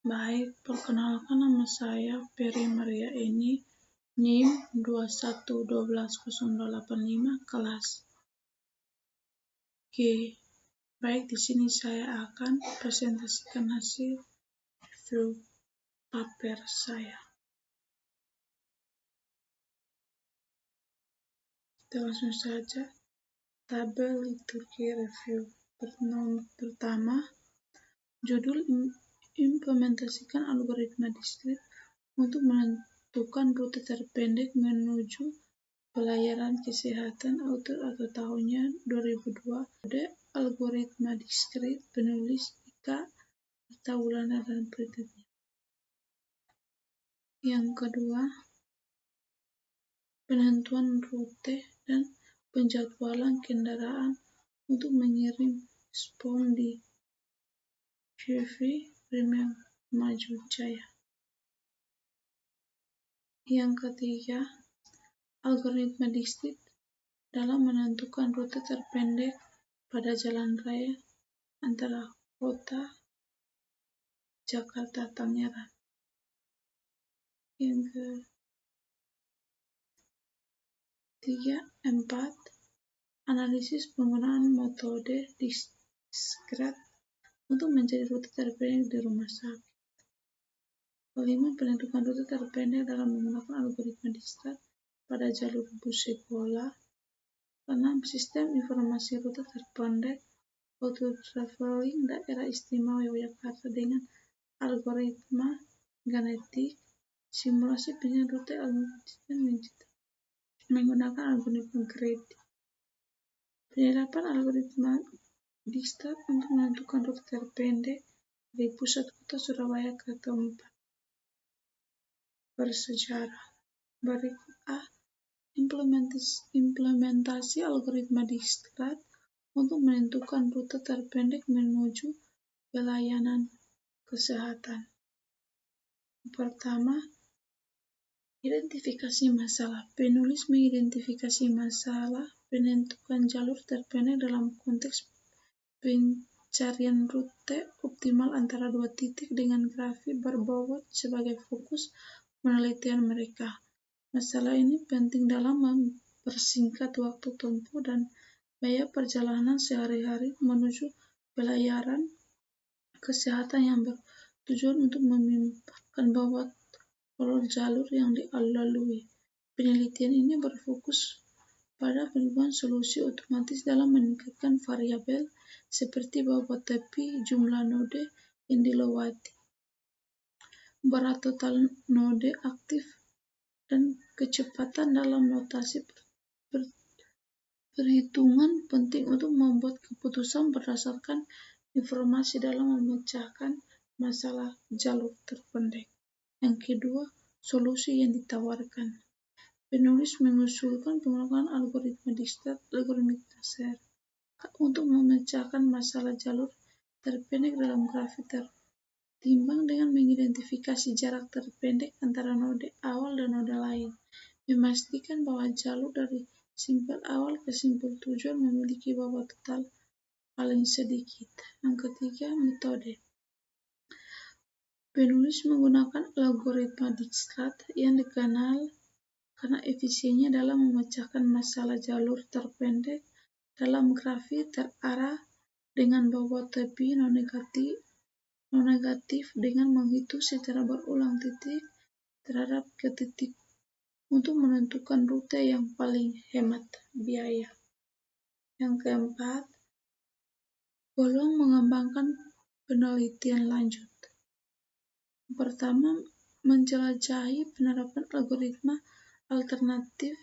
Baik, perkenalkan nama saya Peri Maria Eni, NIM 2112085 kelas G. Baik, di sini saya akan presentasikan hasil review paper saya. Kita langsung saja tabel liturgi review. Pertama, judul implementasikan algoritma diskrit untuk menentukan rute terpendek menuju pelayanan kesehatan author atau tahunnya 2002. Kode algoritma diskrit penulis Ika Artawulana dan penelitinya. Yang kedua, penentuan rute dan penjadwalan kendaraan untuk mengirim spons di CV Primer Maju Jaya. Yang ketiga, algoritma diskrit dalam menentukan rute terpendek pada jalan raya antara kota Jakarta Tangerang. Yang keempat, analisis penggunaan metode diskrit untuk mencari rute terpendek di rumah sakit. Kelima, penentuan rute terpendek dalam menggunakan algoritma diskrit pada jalur bus sekolah. Keenam, sistem informasi rute terpendek auto traveling daerah istimewa Yogyakarta dengan algoritma genetik. Simulasi pilihan rute menggunakan algoritma genetik. Penerapan algoritma diskrit untuk menentukan rute terpendek dari pusat kota Surabaya ke tempat bersejarah. Berikut A. Implementasi algoritma diskrit untuk menentukan rute terpendek menuju pelayanan kesehatan. Pertama, identifikasi masalah. Penulis mengidentifikasi masalah penentukan jalur terpendek dalam konteks pencarian rute optimal antara dua titik dengan grafik berbobot sebagai fokus penelitian mereka. Masalah ini penting dalam mempersingkat waktu tempuh dan biaya perjalanan sehari-hari menuju pelayanan kesehatan yang bertujuan untuk meminimalkan bobot jalur yang dilalui. Penelitian ini berfokus pada penemuan solusi otomatis dalam meningkatkan variabel seperti bobot tepi, jumlah node yang dilewati, berat total node aktif, dan kecepatan dalam notasi perhitungan penting untuk membuat keputusan berdasarkan informasi dalam memecahkan masalah jalur terpendek. Yang kedua, solusi yang ditawarkan. Penulis mengusulkan penggunaan algoritma diskrit algoritma untuk memecahkan masalah jalur terpendek dalam grafik tertimbang dengan mengidentifikasi jarak terpendek antara node awal dan node lain, memastikan bahwa jalur dari simpul awal ke simpul tujuan memiliki bobot total paling sedikit. Yang ketiga, metode. Penulis menggunakan algoritma diskrit yang dikenal karena efisiennya dalam memecahkan masalah jalur terpendek dalam grafik terarah dengan bobot tepi non-negatif dengan menghitung secara berulang titik terhadap ke titik untuk menentukan rute yang paling hemat biaya. Yang keempat, peluang mengembangkan penelitian lanjut. Pertama, menjelajahi penerapan algoritma alternatif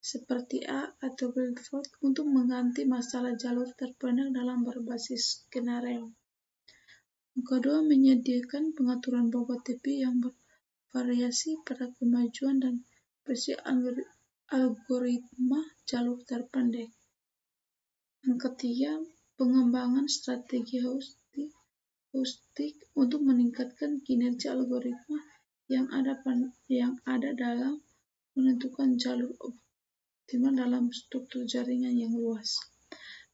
seperti A atau Guildford untuk mengganti masalah jalur terpendek dalam berbasis skenario. Kedua, menyediakan pengaturan bobot tepi yang bervariasi pada kemajuan dan versi algoritma jalur terpendek. Yang ketiga, pengembangan strategi heuristik untuk meningkatkan kinerja algoritma yang ada dalam menentukan jalur optimal dalam struktur jaringan yang luas.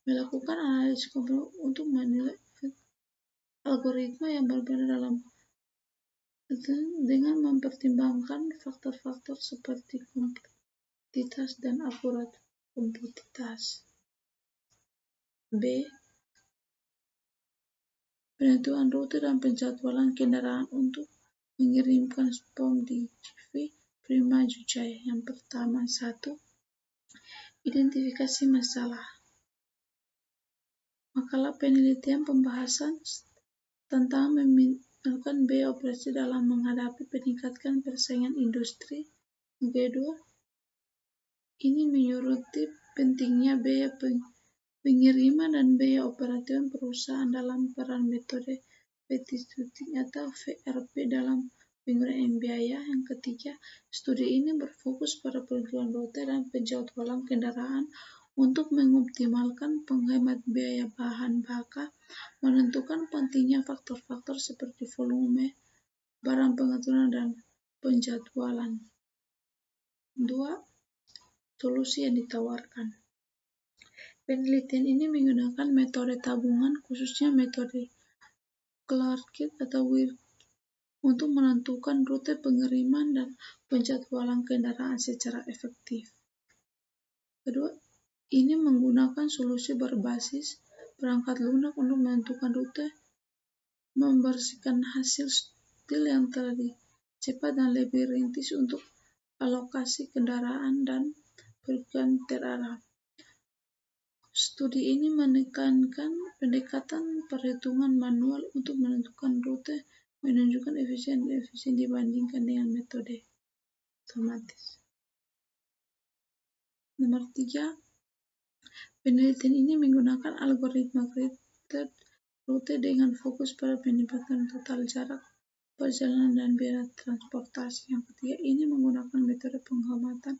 Melakukan analisis kompleksity untuk menilai efek algoritma yang berbeda dalam dengan mempertimbangkan faktor-faktor seperti kompleksitas dan akurat kompleksitas. B. Penentuan rute dan penjadwalan kendaraan untuk mengirimkan SPOM di CV Prima Jujaya. Yang pertama, 1. Identifikasi masalah. Makalah penelitian pembahasan tentang melakukan biaya operasi dalam menghadapi peningkatan persaingan industri. Yang kedua, ini menyoroti pentingnya biaya pengiriman dan biaya operasional perusahaan dalam peran metode petitioning atau VRP dalam penggunaan biaya. Yang ketiga, studi ini berfokus pada penentuan rute dan penjadwalan kendaraan untuk mengoptimalkan penghemat biaya bahan bakar, menentukan pentingnya faktor-faktor seperti volume, barang pengaturan, dan penjadwalan. 2. Solusi yang ditawarkan. Penelitian ini menggunakan metode tabungan, khususnya metode Clarke atau Wilks, untuk menentukan rute pengiriman dan penjadwalan kendaraan secara efektif. Kedua, ini menggunakan solusi berbasis perangkat lunak untuk menentukan rute, membersihkan hasil studi yang telah cepat dan lebih rintis untuk alokasi kendaraan dan perjalanan terarah. Studi ini menekankan pendekatan perhitungan manual untuk menentukan rute, menunjukkan efisien dibandingkan dengan metode otomatis. Nomor 3, penelitian ini menggunakan algoritma predicted rute dengan fokus pada peningkatan total jarak perjalanan dan biaya transportasi. Yang ketiga, ini menggunakan metode pengamatan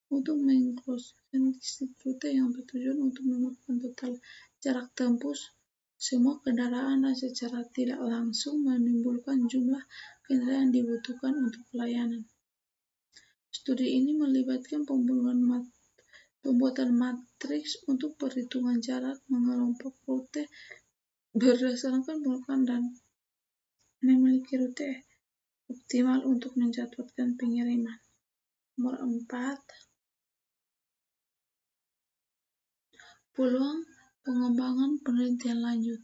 untuk mengklasifikasikan distrik rute yang bertujuan untuk mengukur total jarak tempuh semua kendaraan dan secara tidak langsung menimbulkan jumlah kendaraan yang dibutuhkan untuk pelayanan. Studi ini melibatkan pembuatan matriks untuk perhitungan jarak, mengelompok rute berdasarkan pengukuran dan memiliki rute optimal untuk menjadwalkan pengiriman. Nomor 4. Peluang pengembangan penelitian lanjut.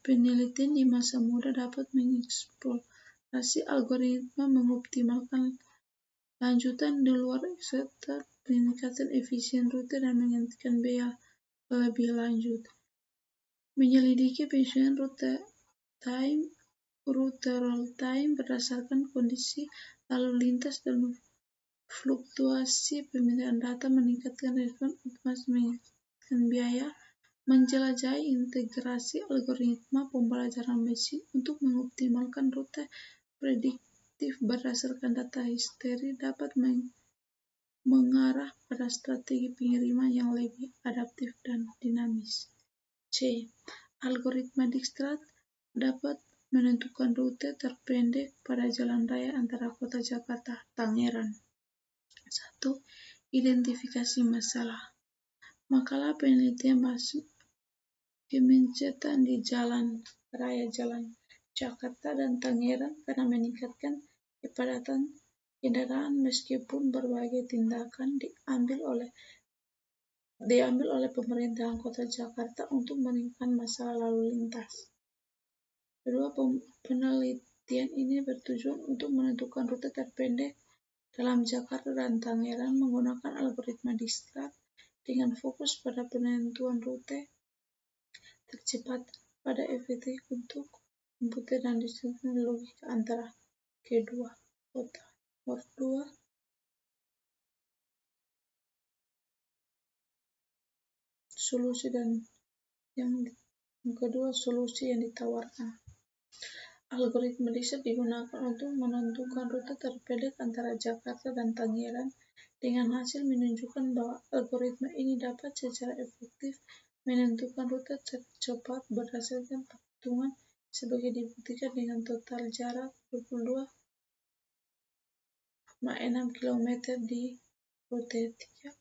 Penelitian di masa muda dapat mengeksplorasi algoritma mengoptimalkan lanjutan di luar serta meningkatkan efisien rute dan menghentikan biaya lebih lanjut. Menyelidiki penyusunan rute roll time berdasarkan kondisi lalu lintas dan fluktuasi permintaan data, meningkatkan respon otomatis, meningkatkan biaya, menjelajahi integrasi algoritma pembelajaran mesin untuk mengoptimalkan rute prediktif berdasarkan data histeri dapat mengarah pada strategi pengiriman yang lebih adaptif dan dinamis. C. Algoritma Dijkstraat dapat menentukan rute terpendek pada jalan raya antara kota Jakarta, Tangerang. 1. Identifikasi masalah. Makalah penelitian bahas kemacetan di jalan raya Jalan Jakarta dan Tangerang karena meningkatkan kepadatan kendaraan meskipun berbagai tindakan diambil oleh pemerintahan kota Jakarta untuk meningkatkan masalah lalu lintas. Kedua, penelitian ini bertujuan untuk menentukan rute terpendek dalam Jakarta dan Tangerang menggunakan algoritma Dijkstraat dengan fokus pada penentuan rute tercepat pada efektif untuk komputer dan distribusi logika antara kedua kota. Nomor 2. Solusi yang ditawarkan. Algoritma Dijkstraat digunakan untuk menentukan rute terpendek antara Jakarta dan Tangerang dengan hasil menunjukkan bahwa algoritma ini dapat secara efektif menentukan rute tercepat berdasarkan perhitungan sebagai dibuktikan dengan total jarak 22,6 km di rute 3.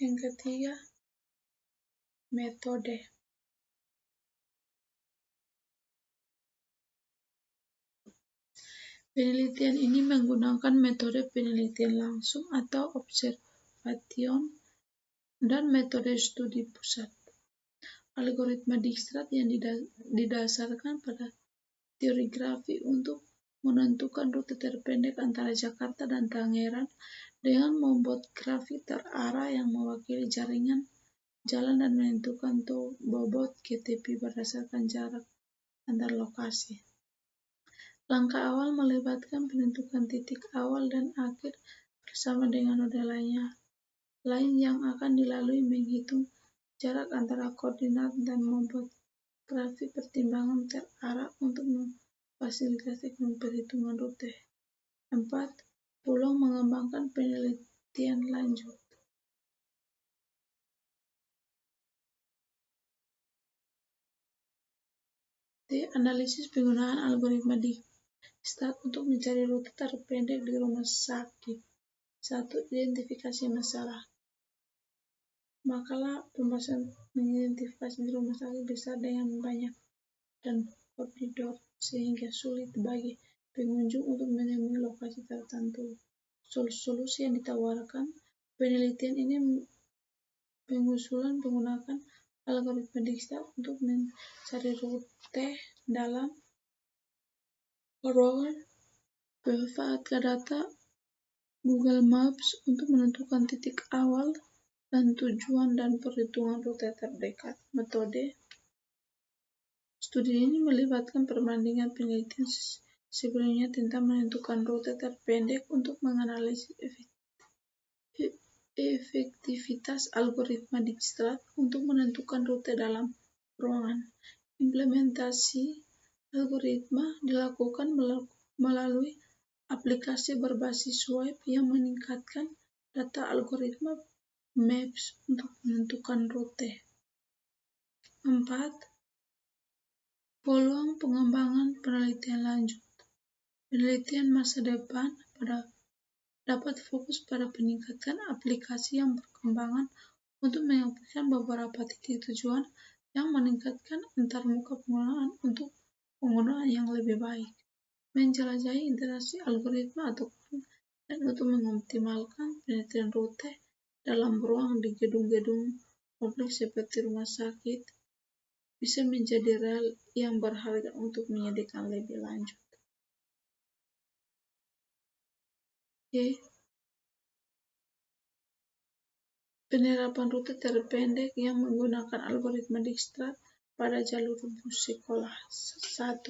Yang ketiga, Metode. Penelitian ini menggunakan metode penelitian langsung atau observation dan metode studi pusat. Algoritma Dijkstraat yang didasarkan pada teori grafik untuk menentukan rute terpendek antara Jakarta dan Tangerang dengan membuat grafik terarah yang mewakili jaringan jalan dan menentukan bobot KTP berdasarkan jarak antar lokasi. Langkah awal melibatkan penentukan titik awal dan akhir bersama dengan noda lain yang akan dilalui, menghitung jarak antara koordinat dan membuat grafik pertimbangan terarah untuk memfasilitasi perhitungan rute. 4. Peluang mengembangkan penelitian lanjut. Analisis penggunaan algoritma Dijkstraat untuk mencari rute terpendek di rumah sakit. 1. Identifikasi masalah. Makalah pembahasan mengidentifikasi di rumah sakit besar dengan banyak dan koridor sehingga sulit bagi pengunjung untuk menemui lokasi tertentu. Solusi yang ditawarkan penelitian ini pengusulan menggunakan algoritma Dijkstraat untuk mencari rute dalam ruangan, memanfaatkan data Google Maps untuk menentukan titik awal dan tujuan dan perhitungan rute terdekat. Metode studi ini melibatkan perbandingan penelitian sebelumnya tentang menentukan rute terpendek untuk menganalisis efektivitas algoritma Dijkstraat untuk menentukan rute dalam ruangan. Implementasi algoritma dilakukan melalui aplikasi berbasis web yang meningkatkan data algoritma Maps untuk menentukan rute. 4. Peluang pengembangan penelitian lanjut. Penelitian masa depan dapat fokus pada peningkatan aplikasi yang berkembang untuk menyampaikan beberapa titik tujuan yang meningkatkan antarmuka penggunaan untuk penggunaan yang lebih baik, menjelajahi interaksi algoritma dan untuk mengoptimalkan penelitian rute dalam ruang di gedung-gedung kompleks seperti rumah sakit bisa menjadi rel yang berharga untuk menyediakan lebih lanjut. Penerapan rute terpendek yang menggunakan algoritma Dijkstraat pada jalur bus sekolah. 1.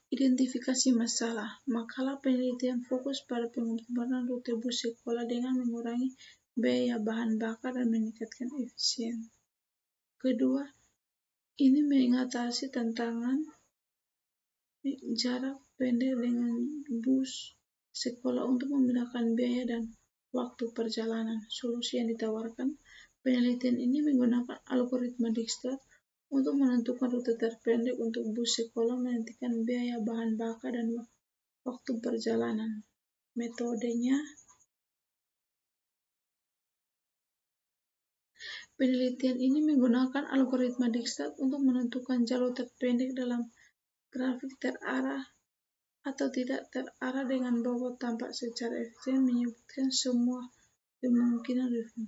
Identifikasi masalah. Makalah penelitian fokus pada pengorbanan rute bus sekolah dengan mengurangi biaya bahan bakar dan meningkatkan efisien. Kedua, ini mengatasi tantangan jarak pendek dengan bus sekolah untuk memindahkan biaya dan waktu perjalanan. Solusi yang ditawarkan penelitian ini menggunakan algoritma Dijkstraat untuk menentukan rute terpendek untuk bus sekolah, menghentikan biaya bahan bakar dan waktu perjalanan. Metodenya penelitian ini menggunakan algoritma Dijkstraat untuk menentukan jalur terpendek dalam grafik terarah atau tidak terarah dengan bobot tampak secara efisien menyebutkan semua kemungkinan review.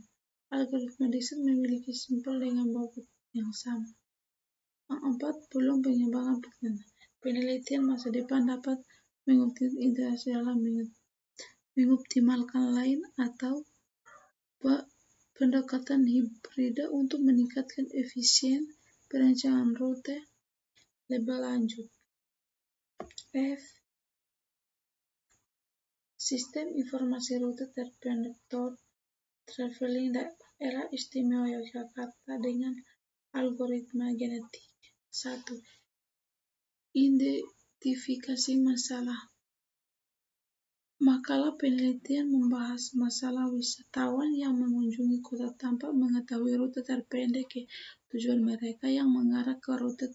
Algoritma Dijkstraat memiliki sampel dengan bobot yang sama. 4. Peluang pengembangan penelitian masa depan dapat mengoptimalkan interaksi dalam mengoptimalkan lain atau pendekatan hibrida untuk meningkatkan efisien perencanaan rute lebih lanjut. F. Sistem informasi rute terpendek traveling daerah istimewa Yogyakarta dengan algoritma genetik. 1. Identifikasi masalah. Makalah penelitian membahas masalah wisatawan yang mengunjungi kota tanpa mengetahui rute terpendek ke tujuan mereka yang mengarah ke rute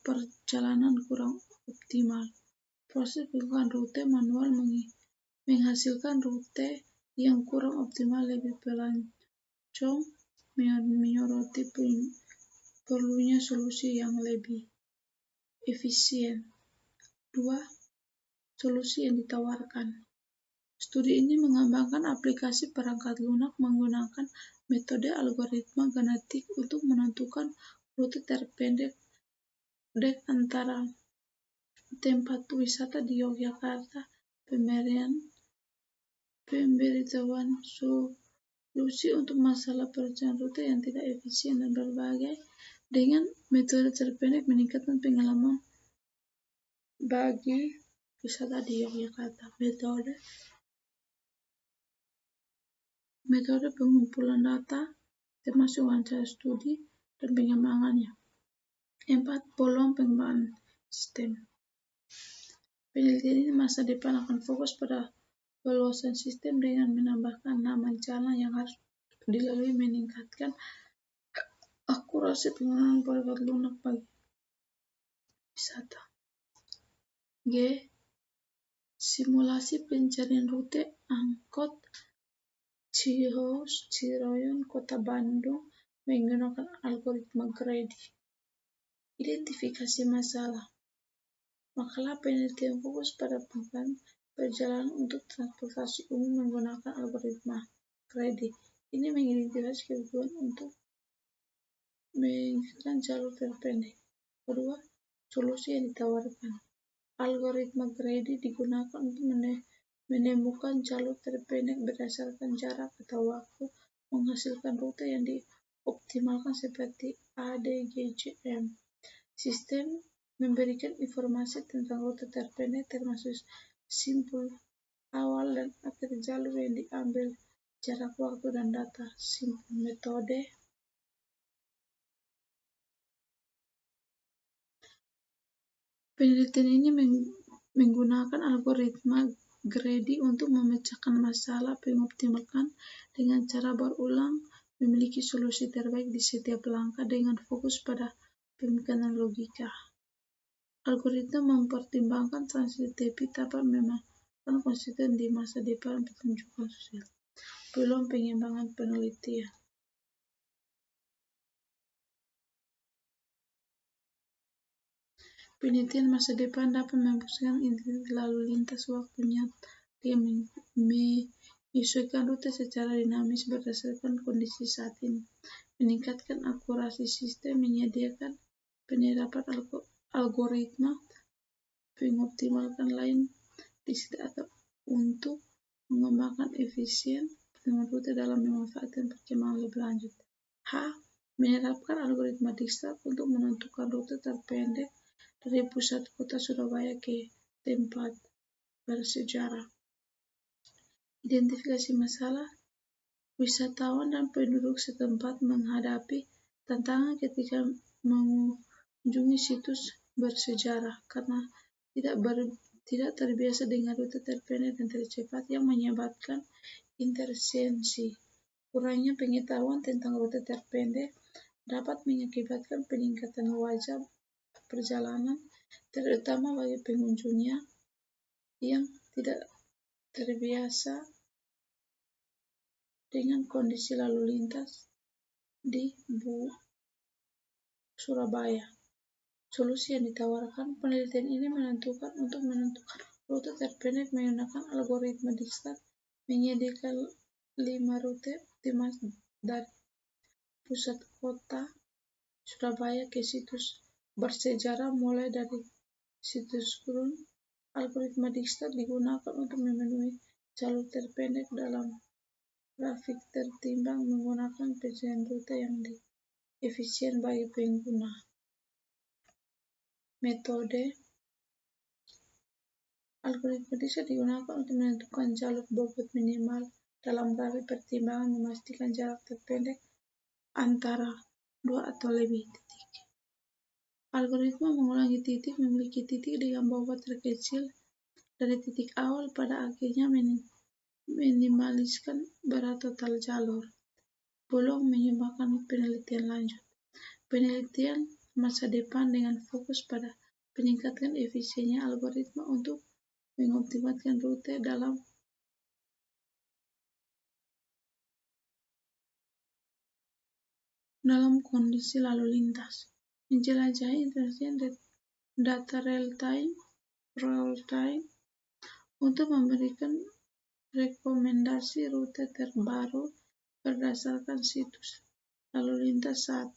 perjalanan kurang optimal. Proses penggunaan rute manual menghasilkan rute yang kurang optimal lebih pelancong menyoroti perlunya solusi yang lebih efisien. 2. Solusi yang ditawarkan. Studi ini mengembangkan aplikasi perangkat lunak menggunakan metode algoritma genetik untuk menentukan rute terpendek antara tempat wisata di Yogyakarta, pemberitahuan solusi untuk masalah perjalanan rute yang tidak efisien dan berbagai dengan metode terpendek meningkatkan pengalaman bagi wisata di Yogyakarta. Metode pengumpulan data termasuk wawancara studi dan pengembangannya. 4. Peluang pengembangan sistem. Penelitian ini masa depan akan fokus pada perluasan sistem dengan menambahkan nama jalan yang harus dilalui, meningkatkan akurasi penggunaan perangkat lunak bagi wisata. G. Simulasi pencarian rute angkot Ciroyom Kota Bandung menggunakan algoritma Grady. Identifikasi masalah. Makalah penelitian fokus pada perjalanan untuk transportasi umum menggunakan algoritma Grady. Ini mengidentifikasi kebutuhan untuk menginginkan jalur terpendek. Kedua, solusi yang ditawarkan. Algoritma Grady digunakan untuk menemukan jalur terpendek berdasarkan jarak atau waktu, menghasilkan rute yang dioptimalkan seperti ADGCM. Sistem memberikan informasi tentang rute terpendek termasuk simpul awal dan akhir jalur yang diambil, jarak waktu dan data simpul. Metode penelitian ini menggunakan algoritma Grady untuk memecahkan masalah, mengoptimalkan dengan cara berulang, memiliki solusi terbaik di setiap langkah dengan fokus pada pemikiran logika. Algoritma mempertimbangkan sensitivity dapat memakan konsisten di masa depan pertunjukan sosial. Peluang pengembangan penelitian. Penelitian masa depan dapat memfokuskan interaksi lalu lintas waktu nyata dengan menyesuaikan rute secara dinamis berdasarkan kondisi saat ini, meningkatkan akurasi sistem, menyediakan penerapan algoritma, mengoptimalkan lain di atau untuk mengembangkan efisien dengan rute dalam memanfaatkan perkembangan lebih lanjut. H. Menerapkan algoritma dikstrat untuk menentukan rute terpendek dari pusat kota Surabaya ke tempat bersejarah. Identifikasi masalah. Wisatawan dan penduduk setempat menghadapi tantangan ketika mengunjungi situs bersejarah karena tidak terbiasa dengan rute terpendek dan tercepat yang menyebabkan intersensi. Kurangnya pengetahuan tentang rute terpendek dapat mengakibatkan peningkatan wajah perjalanan, terutama bagi pengunjungnya yang tidak terbiasa dengan kondisi lalu lintas di Surabaya. Solusi yang ditawarkan. Penelitian ini menentukan rute terpendek menggunakan algoritma dikstrat, menyediakan 5 rute optimal dari pusat kota Surabaya ke situs bersejarah, mulai dari situs Grun. Algoritma dikstrat digunakan untuk memenuhi jalur terpendek dalam grafik tertimbang menggunakan pencarian rute yang efisien bagi pengguna. Metode algoritma dikstrat digunakan untuk menentukan jalur bobot minimal dalam grafik pertimbangan, memastikan jarak terpendek antara 2 atau lebih titik. Algoritma mengulangi titik memiliki titik dengan bobot terkecil dari titik awal pada akhirnya minimaliskan berat total jalur. Peluang mengembangkan penelitian lanjut. Penelitian masa depan dengan fokus pada peningkatan efisiennya algoritma untuk mengoptimalkan rute dalam dalam kondisi lalu lintas, menjelajahi interaksi data real-time untuk memberikan rekomendasi rute terbaru berdasarkan situs lalu lintas saat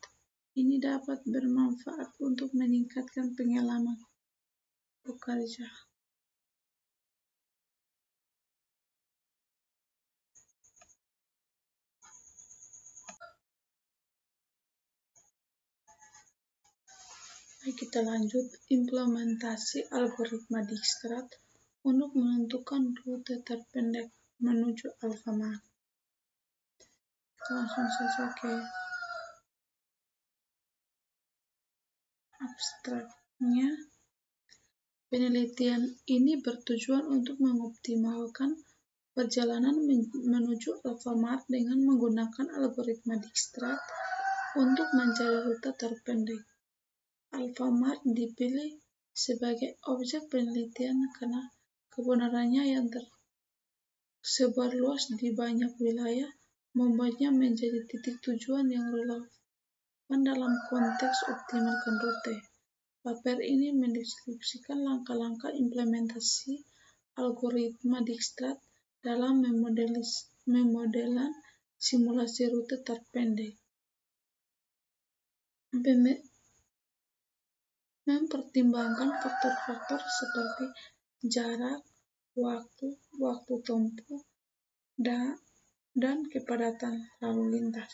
ini dapat bermanfaat untuk meningkatkan pengalaman pekerja. Baik, kita lanjut. Implementasi algoritma Dijkstraat untuk menentukan rute terpendek menuju Alfamart. Kita langsung saja ke abstraknya. Penelitian ini bertujuan untuk mengoptimalkan perjalanan menuju Alfamart dengan menggunakan algoritma Dijkstraat untuk mencari rute terpendek. Alfamart dipilih sebagai objek penelitian karena kebenarannya yang tersebar luas di banyak wilayah membuatnya menjadi titik tujuan yang relevan dalam konteks optimalkan rute. Paper ini mendeskripsikan langkah-langkah implementasi algoritma Dijkstraat dalam memodelan simulasi rute terpendek. Mempertimbangkan faktor-faktor seperti jarak, waktu tempuh, dan kepadatan lalu lintas.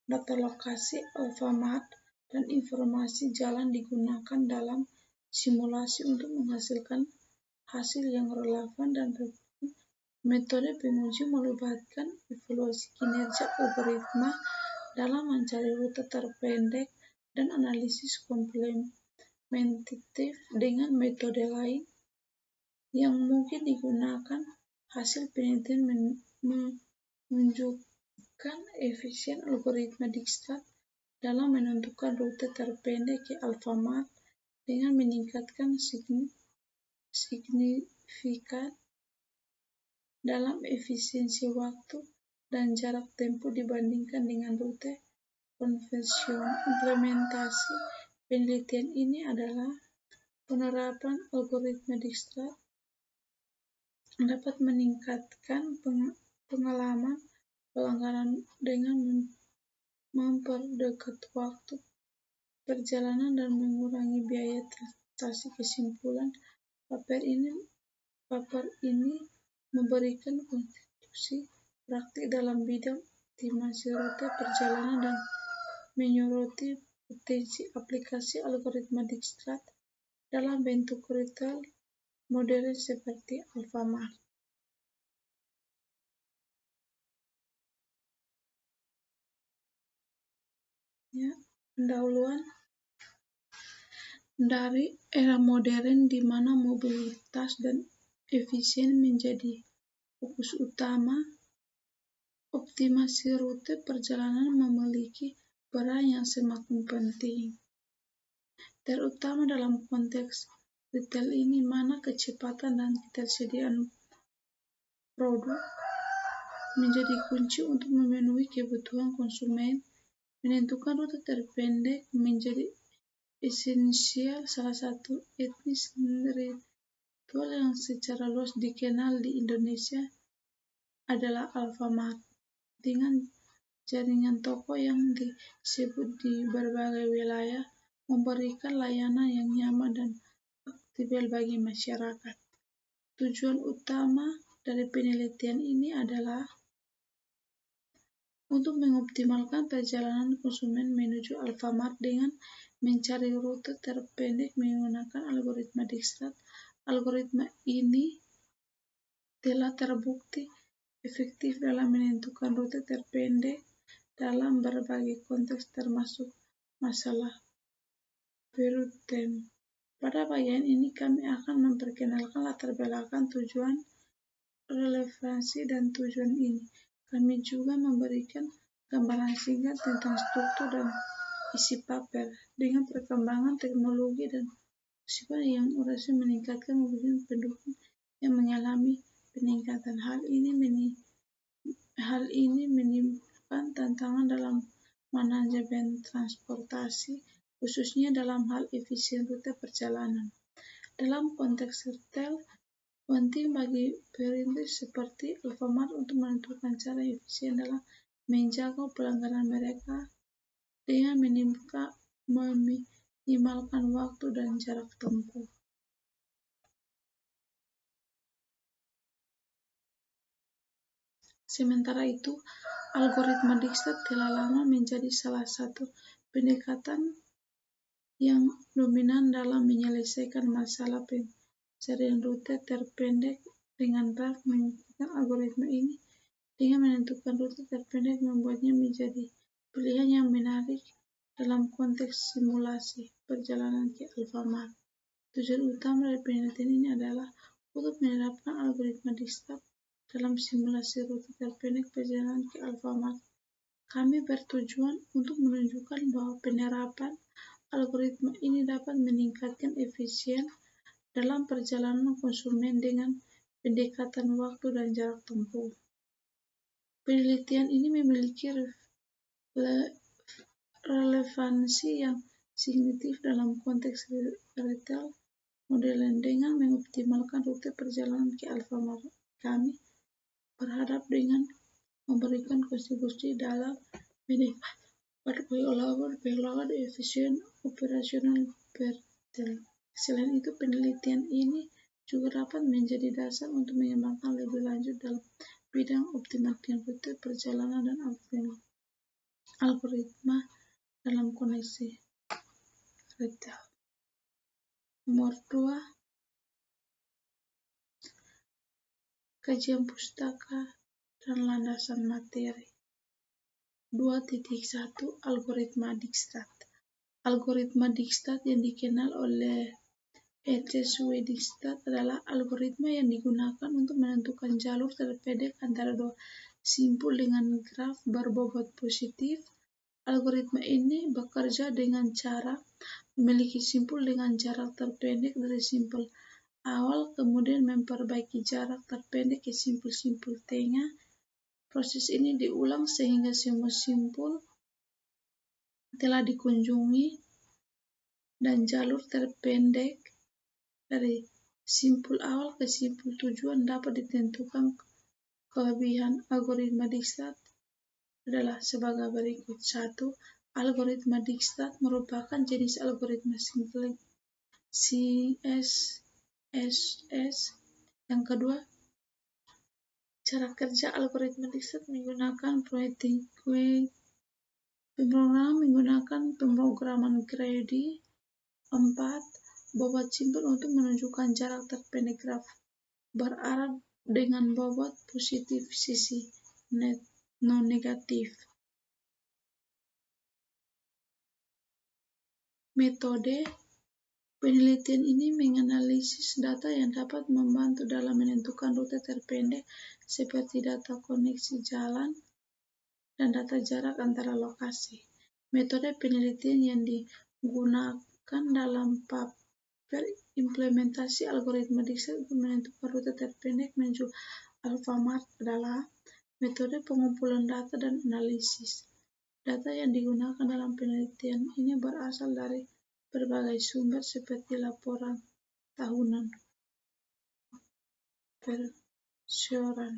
Data lokasi Alfamart dan informasi jalan digunakan dalam simulasi untuk menghasilkan hasil yang relevan dan relevan. Metode penguji melibatkan evaluasi kinerja algoritma dalam mencari rute terpendek dan analisis komplementatif dengan metode lain yang mungkin digunakan. Hasil penelitian menunjukkan efisien algoritma Dijkstraat dalam menentukan rute terpendek ke Alfamart dengan meningkatkan signifikan dalam efisiensi waktu dan jarak tempuh dibandingkan dengan rute konvensional. Implementasi penelitian ini adalah penerapan algoritma Dijkstraat dapat meningkatkan pengalaman pelanggan dengan memperdekat waktu perjalanan dan mengurangi biaya transaksi. Kesimpulan paper ini memberikan kontribusi praktik dalam bidang optimasi rute perjalanan dan menyoroti potensi aplikasi algoritma Dijkstraat dalam bentuk retail modern seperti Alfamart. Pendahuluan dari era modern di mana mobilitas dan efisien menjadi fokus utama, optimasi rute perjalanan memiliki peran yang semakin penting, terutama dalam konteks retail ini mana kecepatan dan ketersediaan produk menjadi kunci untuk memenuhi kebutuhan konsumen. Menentukan rute terpendek menjadi esensial. Salah satu etnis retail yang secara luas dikenal di Indonesia adalah Alfamart, dengan jaringan toko yang disebut di berbagai wilayah, memberikan layanan yang nyaman dan aksesibel bagi masyarakat. Tujuan utama dari penelitian ini adalah untuk mengoptimalkan perjalanan konsumen menuju Alfamart dengan mencari rute terpendek menggunakan algoritma Dijkstraat. Algoritma ini telah terbukti efektif dalam menentukan rute terpendek dalam berbagai konteks termasuk masalah peruten. Pada bagian ini kami akan memperkenalkan latar belakang tujuan, relevansi, dan tujuan ini. Kami juga memberikan gambaran singkat tentang struktur dan isi paper. Dengan perkembangan teknologi dan sifat yang urasi meningkatkan mobilitas penduduk yang mengalami peningkatan. Hal ini menimbulkan tantangan dalam manajemen transportasi, khususnya dalam hal efisien rute perjalanan. Dalam konteks retail, penting bagi perintis seperti Alfamart untuk menentukan cara efisien dalam menjaga pelanggan mereka dengan meminimalkan waktu dan jarak tempuh. Sementara itu, algoritma Dijkstra telah lama menjadi salah satu pendekatan yang dominan dalam menyelesaikan masalah pencarian rute terpendek dengan graf. Menggunakan algoritma ini dengan menentukan rute terpendek membuatnya menjadi pilihan yang menarik dalam konteks simulasi perjalanan ke Alfamart. Tujuan utama dari penelitian ini adalah untuk menerapkan algoritma Dijkstra dalam simulasi rute terpendek perjalanan ke Alfamart. Kami bertujuan untuk menunjukkan bahwa penerapan algoritma ini dapat meningkatkan efisien dalam perjalanan konsumen dengan pendekatan waktu dan jarak tempuh. Penelitian ini memiliki relevansi yang signifikan dalam konteks retail modern. Dengan mengoptimalkan rute perjalanan ke Alfamart, kami berharap dengan memberikan kontribusi dalam meningkatkan pengolahan efisien operasional retail. Selain itu, penelitian ini juga dapat menjadi dasar untuk mengembangkan lebih lanjut dalam bidang optimalisasi rute perjalanan dan algoritma dalam koneksi retail. Nomor 2, kajian pustaka dan landasan materi. 2.1 Algoritma Dijkstra. Algoritma Dijkstra yang dikenal oleh E.T.W. Dijkstra adalah algoritma yang digunakan untuk menentukan jalur terpendek antara dua simpul dengan graf berbobot positif. Algoritma ini bekerja dengan cara memiliki simpul dengan jarak terpendek dari simpul awal, kemudian memperbaiki jarak terpendek ke simpul-simpul tengah. Proses ini diulang sehingga semua simpul telah dikunjungi dan jalur terpendek dari simpul awal ke simpul tujuan dapat ditentukan. Kelebihan algoritma Dijkstra adalah sebagai berikut. 1. Algoritma Dijkstra merupakan jenis algoritma CSS. Yang kedua, cara kerja algoritma Dijkstra menggunakan pemrograman greedy. 4. Bobot simpul untuk menunjukkan jarak terpendek graf berarah dengan bobot positif sisi non-negatif. Metode penelitian ini menganalisis data yang dapat membantu dalam menentukan rute terpendek seperti data koneksi jalan dan data jarak antara lokasi. Metode penelitian yang digunakan dalam paper implementasi algoritma Dijkstra untuk menentukan rute terpendek menuju Alfamart adalah metode pengumpulan data dan analisis. Data yang digunakan dalam penelitian ini berasal dari berbagai sumber seperti laporan tahunan, pensiunan,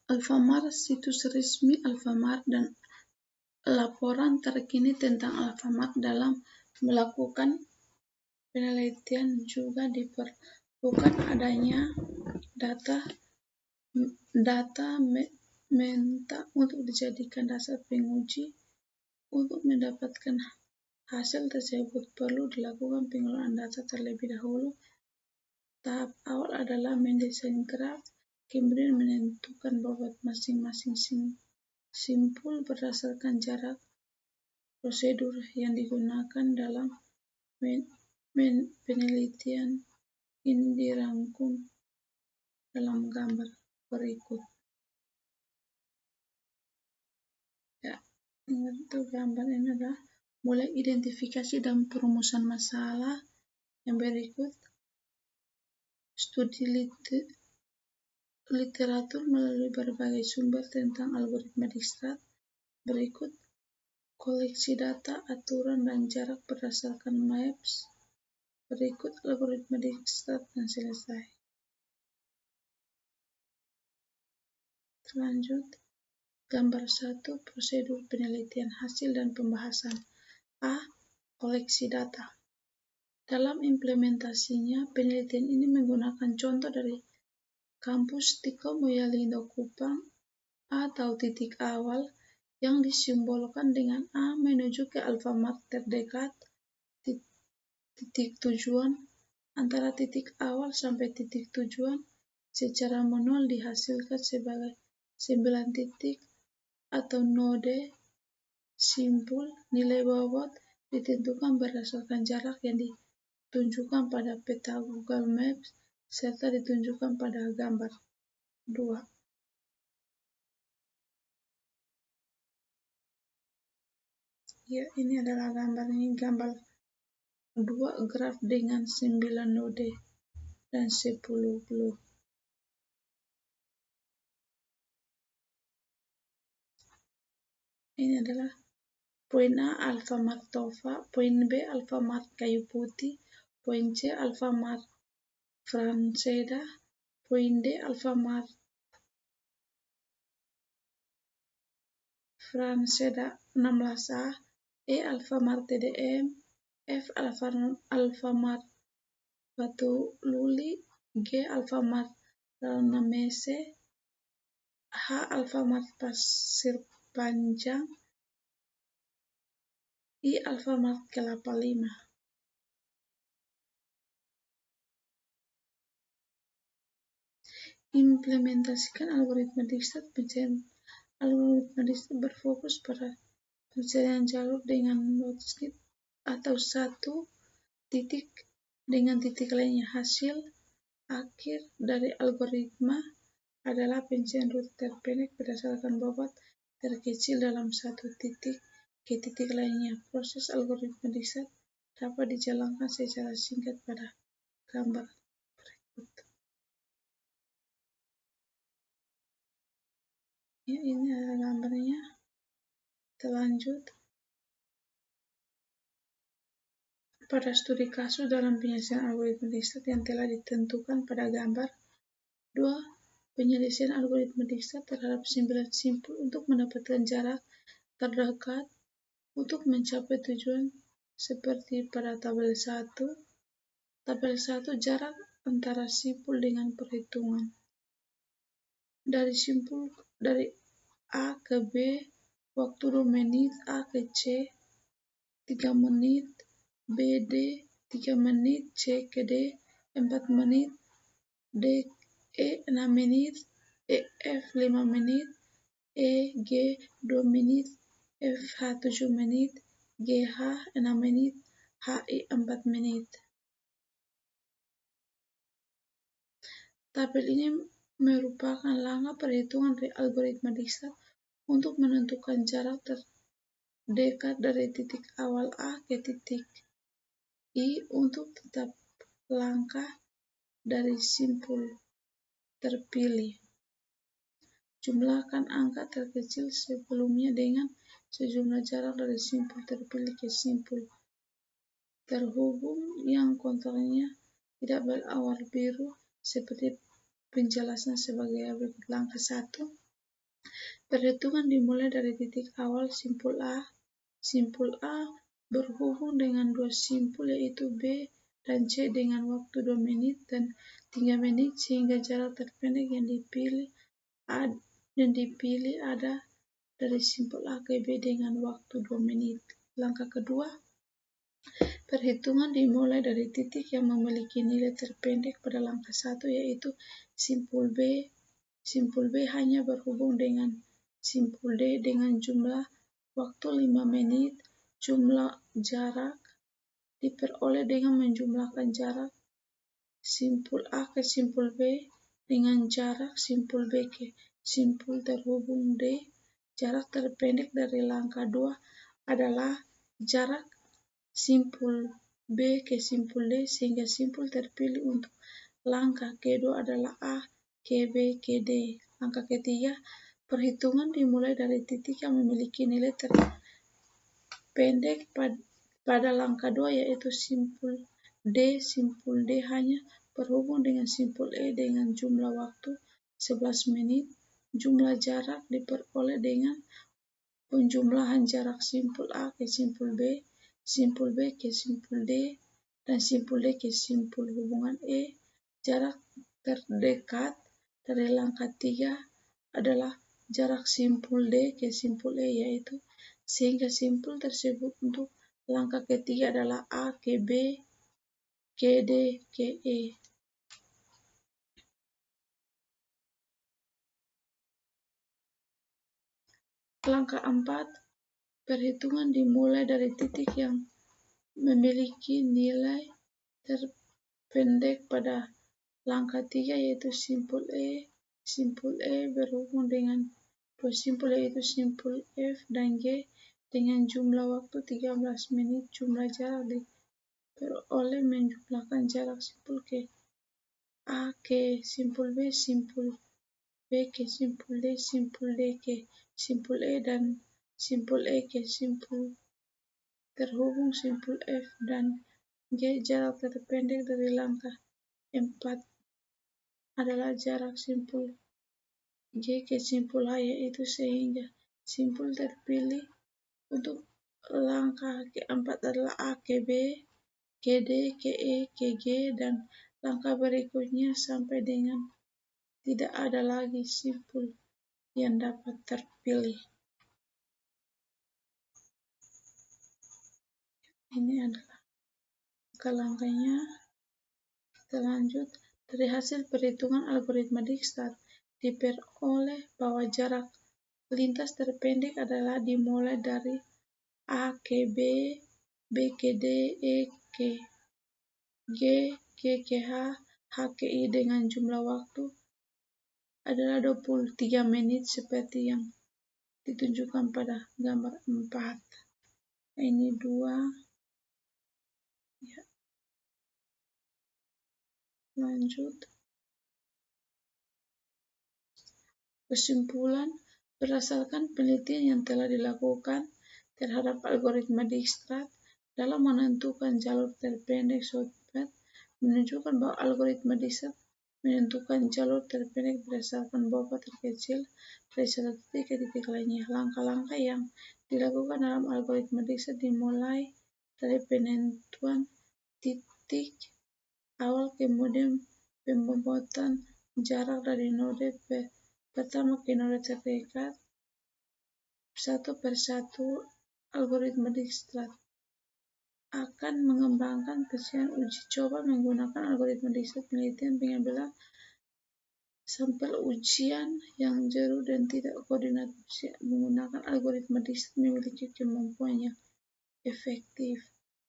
Alfamart, situs resmi Alfamart, dan laporan terkini tentang Alfamart. Dalam melakukan penelitian juga diperlukan adanya data meta untuk dijadikan dasar penguji. Untuk mendapatkan hasil tersebut perlu dilakukan pengolahan data terlebih dahulu. Tahap awal adalah mendesain graf, kemudian menentukan bobot masing-masing simpul berdasarkan jarak. Prosedur yang digunakan dalam penelitian ini dirangkum dalam gambar berikut. Gambar ini adalah mulai identifikasi dan perumusan masalah. Yang berikut, studi literatur melalui berbagai sumber tentang algoritma dikstrat. Berikut, koleksi data, aturan, dan jarak berdasarkan MAPS. Berikut, algoritma dikstrat dan selesai. Lanjut, gambar 1, prosedur penelitian, hasil dan pembahasan. A. Koleksi data. Dalam implementasinya, penelitian ini menggunakan contoh dari kampus Tiko Moyalindo Kupang atau titik awal yang disimbolkan dengan A menuju ke Alfamart terdekat, titik tujuan, antara titik awal sampai titik tujuan secara manual dihasilkan sebagai 9 titik atau node simpul. Nilai bobot ditentukan berdasarkan jarak yang ditunjukkan pada peta Google Maps serta ditunjukkan pada gambar 2. Ya, ini adalah gambarnya. Gambar 2 graf dengan 9 node dan 10 blok. Ini adalah poin A Alfamart Tova, poin B Alfamart Kayu Putih, poin C Alfamart Franseda, poin D Alfamart Franseda 16A, E Alfamart TDM, F Alfamart Batu Luli, G Alfamart Ramnamese, H Alfamart Pasir Panjang, I Alfamart Kelapa 5. Implementasikan algoritma dikstrat. Algoritma dikstrat berfokus pada pencarian jalur dengan logistik atau satu titik dengan titik lainnya. Hasil akhir dari algoritma adalah pencarian rute terpendek berdasarkan bobot terkecil dalam satu titik ke titik lainnya. Proses algoritma dikstrat dapat dijalankan secara singkat pada gambar berikut. Ya, ini adalah gambarnya. Lanjut, pada studi kasus dalam penyelesaian algoritma dikstrat yang telah ditentukan pada gambar 2, penyelesaian algoritma dikstrat terhadap 9 simpul untuk mendapatkan jarak terdekat untuk mencapai tujuan seperti pada tabel 1. Tabel 1 jarak antara simpul dengan perhitungan. Dari A ke B, waktu 2 menit, A ke C 3 menit, B D 3 menit, C ke D 4 menit, D E 6 menit, E F 5 menit, E G 2 menit, F H 7 menit, G H 6 menit, H I 4 menit. Tabel ini merupakan langkah perhitungan dari algoritma dikstrat untuk menentukan jarak terdekat dari titik awal A ke titik I untuk tetap langkah dari simpul terpilih. Jumlahkan angka terkecil sebelumnya dengan sejumlah jarak dari simpul terpilih ke simpul terhubung yang konturnya tidak berwarna biru seperti penjelasan sebagai berikut. Langkah 1. Perhitungan dimulai dari titik awal simpul A. Simpul A berhubung dengan 2 simpul yaitu B dan C dengan waktu 2 menit dan 3 menit sehingga jarak terpendek yang dipilih ada dari simpul A ke B dengan waktu 2 menit. Langkah kedua, perhitungan dimulai dari titik yang memiliki nilai terpendek pada langkah 1 yaitu simpul B. Simpul B hanya berhubung dengan simpul D dengan jumlah waktu 5 menit. Jumlah jarak diperoleh dengan menjumlahkan jarak simpul A ke simpul B dengan jarak simpul B ke simpul terhubung D. Jarak terpendek dari langkah 2 adalah jarak simpul B ke simpul D sehingga simpul terpilih untuk langkah kedua adalah A ke B ke D. Langkah ketiga, perhitungan dimulai dari titik yang memiliki nilai terpendek pada langkah 2 yaitu simpul D. Simpul D hanya berhubung dengan simpul E dengan jumlah waktu 11 menit. Jumlah jarak diperoleh dengan penjumlahan jarak simpul A ke simpul B ke simpul D, dan simpul D ke simpul hubungan E. Jarak terdekat dari langkah 3 adalah jarak simpul D ke simpul E yaitu sehingga simpul tersebut untuk langkah ketiga adalah A ke B ke D ke E. Langkah 4, perhitungan dimulai dari titik yang memiliki nilai terpendek pada langkah 3 yaitu simpul E. Simpul E berhubung dengan dua simpul yaitu simpul F dan G dengan jumlah waktu 13 menit. Jumlah jarak diperoleh menjumlahkan jarak simpul ke A ke simpul B, simpul B ke simpul D, simpul D ke simpul E, dan simpul E ke simpul terhubung simpul F dan G. Jarak terpendek dari langkah 4 adalah jarak simpul G ke simpul H yaitu sehingga simpul terpilih untuk langkah keempat adalah A ke B, ke D, ke E, ke G, dan langkah berikutnya sampai dengan tidak ada lagi simpul yang dapat terpilih. Ini adalah langkah-langkahnya. Kita lanjut. Dari hasil perhitungan algoritma Dijkstra diperoleh bahwa jarak lintas terpendek adalah dimulai dari A ke B, B ke D, E ke G, G ke H, H ke I dengan jumlah waktu adalah 23 menit seperti yang ditunjukkan pada gambar 4. Ini 2. Ya. Lanjut. Kesimpulan, berdasarkan penelitian yang telah dilakukan terhadap algoritma Dijkstra dalam menentukan jalur terpendek shortcut menunjukkan bahwa algoritma Dijkstra menentukan jalur terpendek berdasarkan bobot terkecil dari satu titik ke titik lainnya. Langkah-langkah yang dilakukan dalam algoritma Dijkstra dimulai dari penentuan titik awal, kemudian pembobotan jarak dari node pertama ke node terdekat satu persatu. Algoritma Dijkstra akan mengembangkan kesiapan uji coba menggunakan algoritma Dijkstra penelitian pengambilan sampel ujian yang jauh dan tidak koordinat ujian. Menggunakan algoritma Dijkstra memiliki kemampuan yang efektif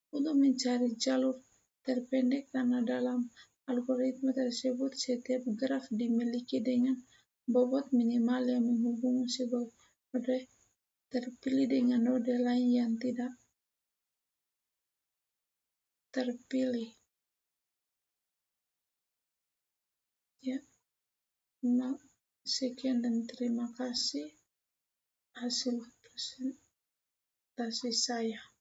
untuk mencari jalur terpendek karena dalam algoritma tersebut setiap graf dimiliki dengan bobot minimal yang menghubungkan sebuah node terpilih dengan node lain yang tidak terpilih. Ya, sekian dan terima kasih hasil presentasi saya.